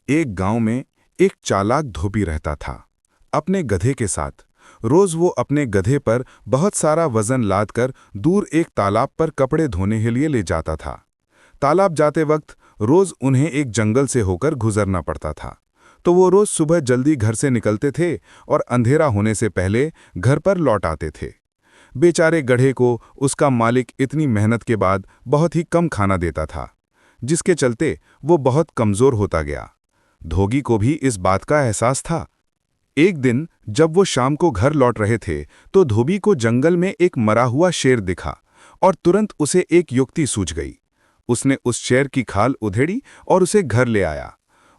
एक गांव में एक चालाक धोबी रहता था। अपने गधे के साथ रोज वो अपने गधे पर बहुत सारा वजन लादकर दूर एक तालाब पर कपड़े धोने के लिए ले जाता था। तालाब जाते वक्त रोज उन्हें एक जंगल से होकर गुजरना पड़ता था, तो वो रोज सुबह जल्दी घर से निकलते थे और अंधेरा होने से पहले घर पर लौट आते थे। बेचारे गधे को उसका मालिक इतनी मेहनत के बाद बहुत ही कम खाना देता था, जिसके चलते वो बहुत कमजोर होता गया। धोबी को भी इस बात का एहसास था। एक दिन जब वो शाम को घर लौट रहे थे तो धोबी को जंगल में एक मरा हुआ शेर दिखा और तुरंत उसे एक युक्ति सूझ गई। उसने उस शेर की खाल उधेड़ी और उसे घर ले आया।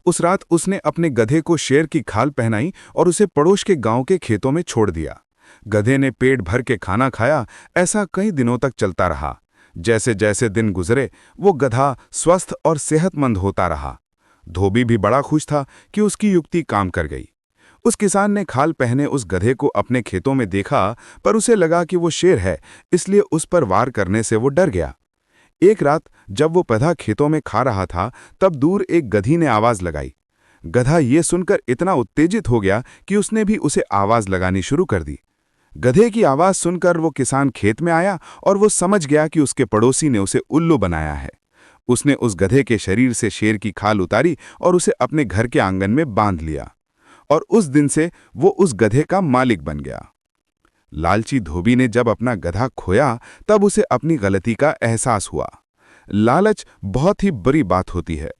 उस रात उसने अपने गधे को शेर की खाल पहनाई और उसे पड़ोस के गांव के खेतों में छोड़ दिया। गधे ने पेट भर के खाना खाया। ऐसा कई दिनों तक चलता रहा। जैसे जैसे दिन गुजरे वो गधा स्वस्थ और सेहतमंद होता रहा। धोबी भी बड़ा खुश था कि उसकी युक्ति काम कर गई। उस किसान ने खाल पहने उस गधे को अपने खेतों में देखा, पर उसे लगा कि वो शेर है, इसलिए उस पर वार करने से वो डर गया। एक रात जब वो पौधा खेतों में खा रहा था, तब दूर एक गधी ने आवाज लगाई। गधा ये सुनकर इतना उत्तेजित हो गया कि उसने भी उसे आवाज लगानी शुरू कर दी। गधे की आवाज सुनकर वो किसान खेत में आया और वो समझ गया कि उसके पड़ोसी ने उसे उल्लू बनाया है। उसने उस गधे के शरीर से शेर की खाल उतारी और उसे अपने घर के आंगन में बांध लिया, और उस दिन से वो उस गधे का मालिक बन गया। लालची धोबी ने जब अपना गधा खोया तब उसे अपनी गलती का एहसास हुआ। लालच बहुत ही बुरी बात होती है।